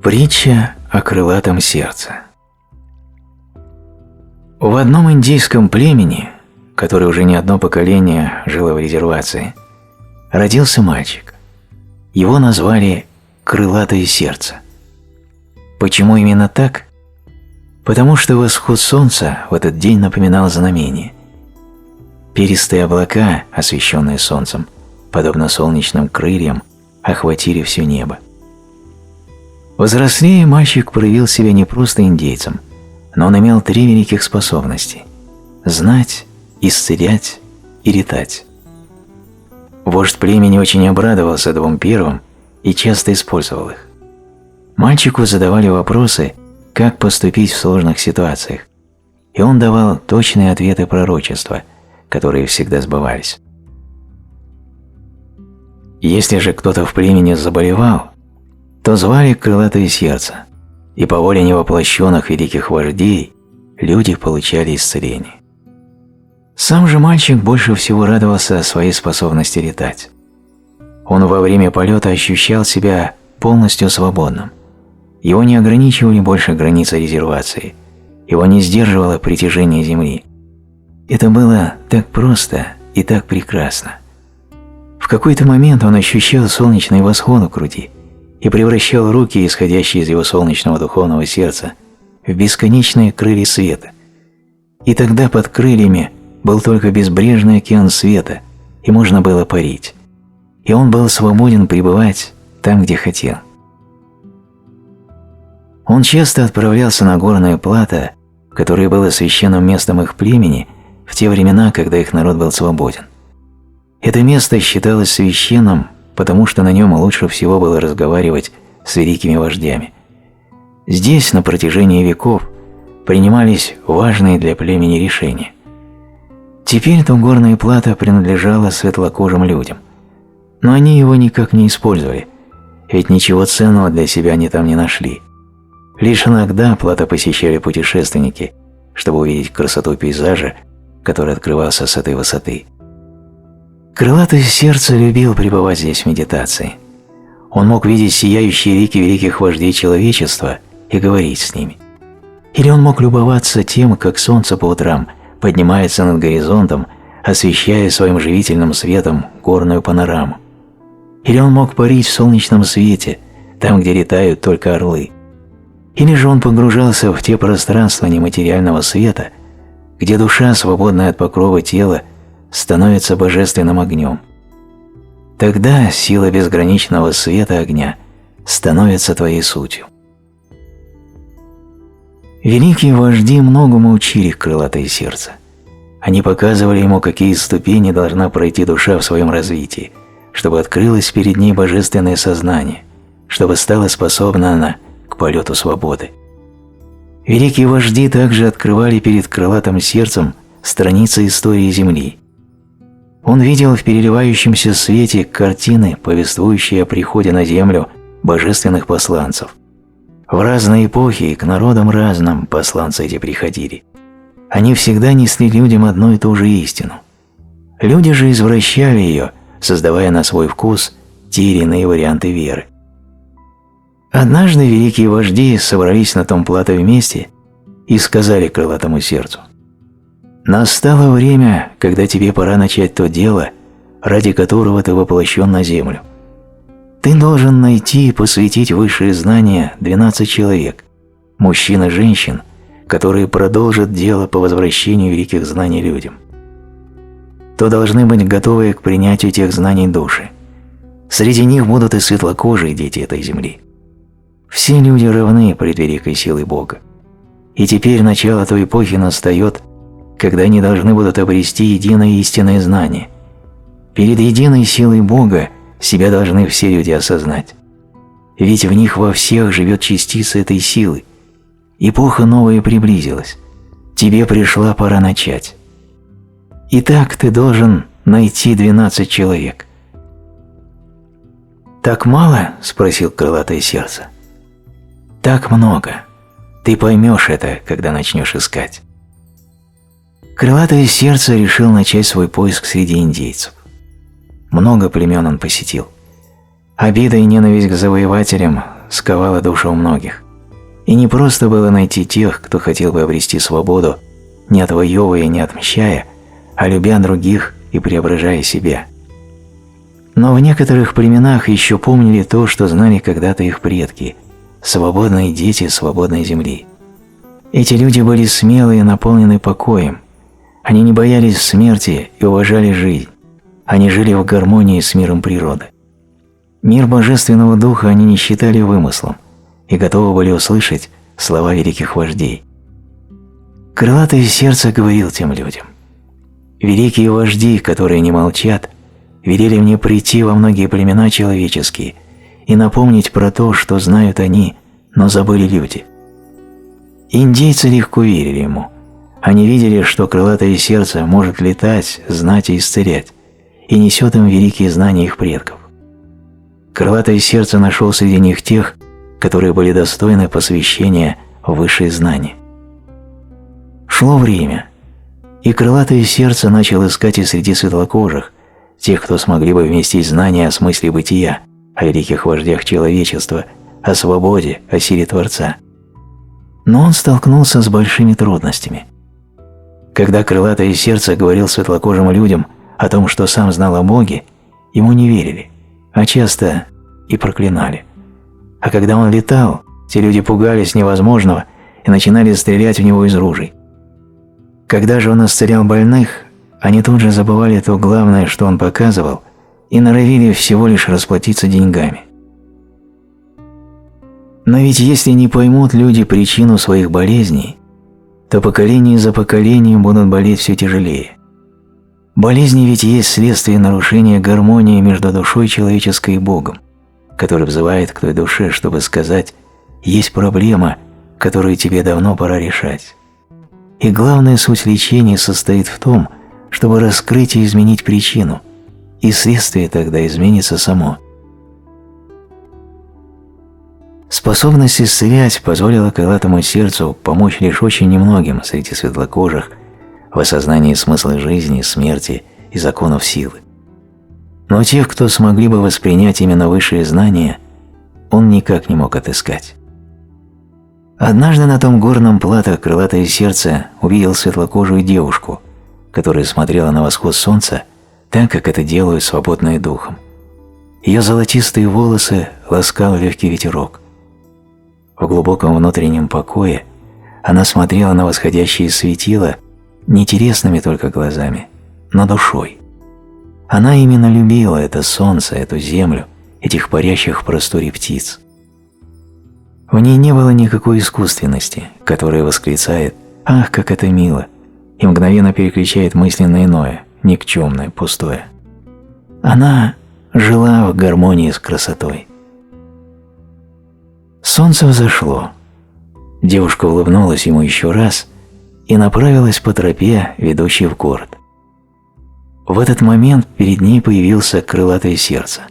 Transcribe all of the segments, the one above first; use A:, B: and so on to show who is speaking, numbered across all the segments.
A: Притча о крылатом сердце. В одном индийском племени, которое уже не одно поколение жило в резервации, родился мальчик. Его назвали «крылатое сердце». Почему именно так? Потому что восход солнца в этот день напоминал знамение. Перистые облака, освещенные солнцем, подобно солнечным крыльям, охватили все небо. Взрослея, мальчик проявил себя не просто индейцем, но он имел 3 великих способности – знать, исцелять и летать. Вождь племени очень обрадовался 2 первым и часто использовал их. Мальчику задавали вопросы, как поступить в сложных ситуациях, и он давал точные ответы пророчества, которые всегда сбывались. Если же кто-то в племени заболевал, то звали крылатое сердце, и по воле невоплощенных великих вождей люди получали исцеление. Сам же мальчик больше всего радовался своей способности летать. Он во время полета ощущал себя полностью свободным. Его не ограничивали больше границы резервации, его не сдерживало притяжение Земли. Это было так просто и так прекрасно. В какой-то момент он ощущал солнечный восход в груди и превращал руки, исходящие из его солнечного духовного сердца, в бесконечные крылья света. И тогда под крыльями был только безбрежный океан света, и можно было парить. И он был свободен пребывать там, где хотел. Он часто отправлялся на горное плато, которое было священным местом их племени в те времена, когда их народ был свободен. Это место считалось священным, потому что на нем лучше всего было разговаривать с великими вождями. Здесь на протяжении веков принимались важные для племени решения. Теперь то горное плато принадлежало светлокожим людям, но они его никак не использовали, ведь ничего ценного для себя они там не нашли. Лишь иногда плато посещали путешественники, чтобы увидеть красоту пейзажа, который открывался с этой высоты. Крылатое сердце любил пребывать здесь в медитации. Он мог видеть сияющие лики великих вождей человечества и говорить с ними. Или он мог любоваться тем, как солнце по утрам поднимается над горизонтом, освещая своим живительным светом горную панораму. Или он мог парить в солнечном свете, там, где летают только орлы. Или же он погружался в те пространства нематериального света, где душа, свободная от покрова тела, становится божественным огнем. Тогда сила безграничного света огня становится твоей сутью. Великие вожди многому учили крылатое сердце. Они показывали ему, какие ступени должна пройти душа в своем развитии, чтобы открылось перед ней божественное сознание, чтобы стала способна она к полету свободы. Великие вожди также открывали перед крылатым сердцем страницы истории Земли. Он видел в переливающемся свете картины, повествующие о приходе на Землю божественных посланцев. В разные эпохи и к народам разным посланцы эти приходили. Они всегда несли людям одну и ту же истину. Люди же извращали ее, создавая на свой вкус те или иные варианты веры. Однажды великие вожди собрались на том плато вместе и сказали крылатому сердцу: «Настало время, когда тебе пора начать то дело, ради которого ты воплощен на землю. Ты должен найти и посвятить высшие знания 12 человек, мужчин и женщин, которые продолжат дело по возвращению великих знаний людям. То должны быть готовы к принятию тех знаний души. Среди них будут и светлокожие дети этой земли. Все люди равны пред великой силой Бога. И теперь начало той эпохи настает, когда они должны будут обрести единое истинное знание. Перед единой силой Бога себя должны все люди осознать. Ведь в них во всех живет частица этой силы. Эпоха новая приблизилась. Тебе пришла пора начать. Итак, ты должен найти 12 человек». «Так мало?» – спросил крылатое сердце. «Так много. Ты поймешь это, когда начнешь искать». Крылатое сердце решил начать свой поиск среди индейцев. Много племен он посетил. Обида и ненависть к завоевателям сковало душу у многих. И не просто было найти тех, кто хотел бы обрести свободу, не отвоевывая, не отмщая, а любя других и преображая себя. Но в некоторых племенах еще помнили то, что знали когда-то их предки – свободные дети свободной земли. Эти люди были смелые и наполнены покоем. Они не боялись смерти и уважали жизнь. Они жили в гармонии с миром природы. Мир Божественного Духа они не считали вымыслом и готовы были услышать слова великих вождей. Крылатое сердце говорил тем людям: «Великие вожди, которые не молчат, велели мне прийти во многие племена человеческие и напомнить про то, что знают они, но забыли люди». Индейцы легко верили ему. Они видели, что крылатое сердце может летать, знать и исцелять, и несет им великие знания их предков. Крылатое сердце нашел среди них тех, которые были достойны посвящения в высшие знания. Шло время, и крылатое сердце начало искать и среди светлокожих тех, кто смогли бы вместить знания о смысле бытия, о великих вождях человечества, о свободе, о силе Творца. Но он столкнулся с большими трудностями. Когда крылатое сердце говорил светлокожим людям о том, что сам знал о Боге, ему не верили, а часто и проклинали. А когда он летал, те люди пугались невозможного и начинали стрелять в него из ружей. Когда же он исцелял больных, они тут же забывали то главное, что он показывал, и норовили всего лишь расплатиться деньгами. Но ведь если не поймут люди причину своих болезней, то поколение за поколением будут болеть все тяжелее. Болезни ведь есть следствие нарушения гармонии между душой человеческой и Богом, который взывает к той душе, чтобы сказать: «Есть проблема, которую тебе давно пора решать». И главная суть лечения состоит в том, чтобы раскрыть и изменить причину, и следствие тогда изменится само. Способность исцелять позволила крылатому сердцу помочь лишь очень немногим среди светлокожих в осознании смысла жизни, смерти и законов силы. Но тех, кто смогли бы воспринять именно высшие знания, он никак не мог отыскать. Однажды на том горном плато крылатое сердце увидел светлокожую девушку, которая смотрела на восход солнца так, как это делают свободные духом. Ее золотистые волосы ласкал легкий ветерок. В глубоком внутреннем покое она смотрела на восходящие светила не телесными только глазами, но душой. Она именно любила это солнце, эту землю, этих парящих в просторе птиц. В ней не было никакой искусственности, которая восклицает «Ах, как это мило!» и мгновенно переключает мысли на иное, никчемное, пустое. Она жила в гармонии с красотой. Солнце взошло. Девушка улыбнулась ему еще раз и направилась по тропе, ведущей в город. В этот момент перед ней появился крылатое сердце.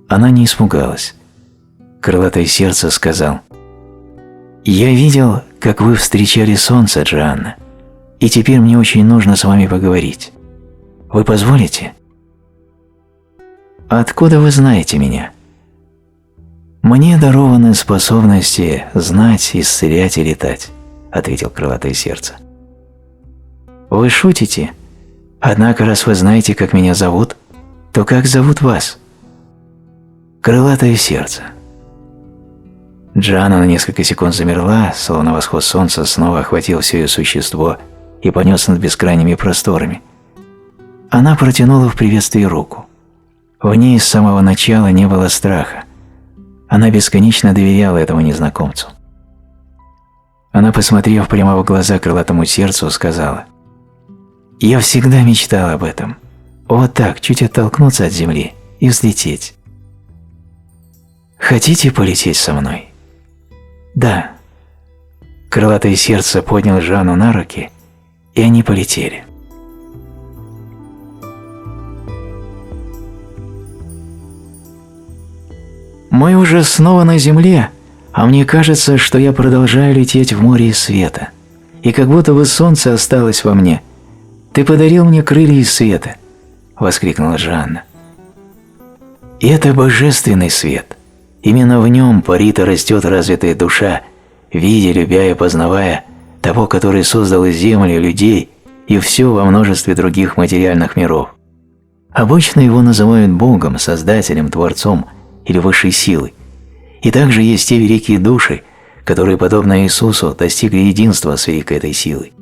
A: Она не испугалась. Крылатое сердце сказал: «Я видел, как вы встречали солнце, Джоанна, и теперь мне очень нужно с вами поговорить. Вы позволите?» «Откуда вы знаете меня?» «Мне дарованы способности знать, исцелять и летать», — ответил крылатое сердце. «Вы шутите? Однако, раз вы знаете, как меня зовут, то как зовут вас?» «Крылатое сердце». Джоанна на несколько секунд замерла, словно восход солнца снова охватил все ее существо и понес над бескрайними просторами. Она протянула в приветствии руку. В ней с самого начала не было страха. Она бесконечно доверяла этому незнакомцу. Она, посмотрев прямо в глаза крылатому сердцу, сказала: «Я всегда мечтала об этом. Вот так, чуть оттолкнуться от земли и взлететь. Хотите полететь со мной?» «Да». Крылатое сердце поднял Жанну на руки, и они полетели. Мы уже снова на земле, а мне кажется, что я продолжаю лететь в море света, и как будто бы солнце осталось во мне. Ты подарил мне крылья из света, — воскликнула Жанна. И это божественный свет, Именно в нем парит и растет развитая душа, видя, любя и познавая того, который создал и землю, и людей, и все во множестве других материальных миров. Обычно его называют Богом, Создателем, Творцом или Высшей Силой. И также есть те великие души, которые, подобно Иисусу, достигли единства с великой этой силой.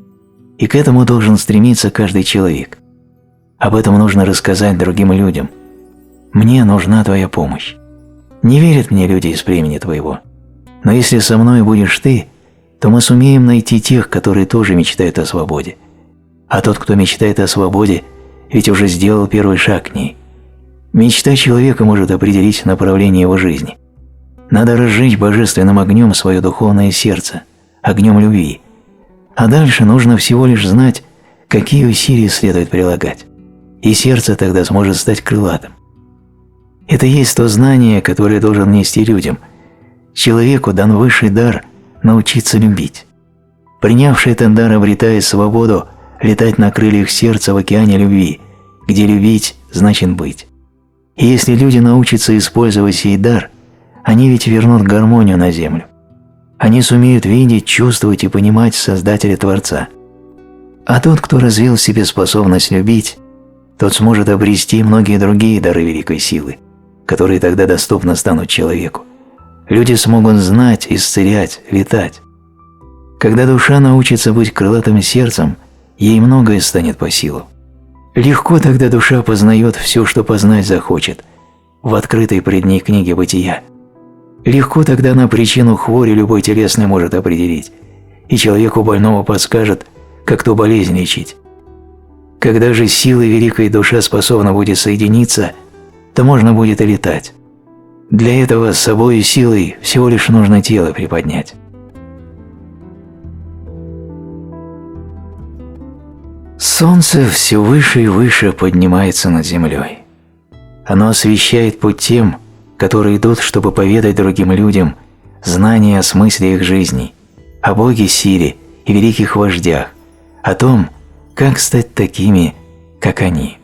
A: И к этому должен стремиться каждый человек. Об этом нужно рассказать другим людям. «Мне нужна твоя помощь. Не верят мне люди из племени твоего. Но если со мной будешь ты, то мы сумеем найти тех, которые тоже мечтают о свободе. А тот, кто мечтает о свободе, ведь уже сделал первый шаг к ней. Мечта человека может определить направление его жизни. Надо разжечь божественным огнем свое духовное сердце, огнем любви. А дальше нужно всего лишь знать, какие усилия следует прилагать. И сердце тогда сможет стать крылатым. Это есть то знание, которое должен нести людям. Человеку дан высший дар научиться любить. Принявший этот дар обретает свободу летать на крыльях сердца в океане любви, где любить значит быть. И если люди научатся использовать сей дар, они ведь вернут гармонию на землю. Они сумеют видеть, чувствовать и понимать Создателя-Творца. А тот, кто развил в себе способность любить, тот сможет обрести многие другие дары великой силы, которые тогда доступно станут человеку. Люди смогут знать, исцелять, летать. Когда душа научится быть крылатым сердцем, ей многое станет по силам. Легко тогда душа познает все, что познать захочет, в открытой пред ней книге бытия. Легко тогда она причину хвори любой телесной может определить, и человеку больного подскажет, как ту болезнь лечить. Когда же силой великой душа способна будет соединиться, то можно будет и летать. Для этого с собой и силой всего лишь нужно тело приподнять. Солнце все выше и выше поднимается над землей. Оно освещает путь тем, которые идут, чтобы поведать другим людям знания о смысле их жизней, о Боге силе и великих вождях, о том, как стать такими, как они.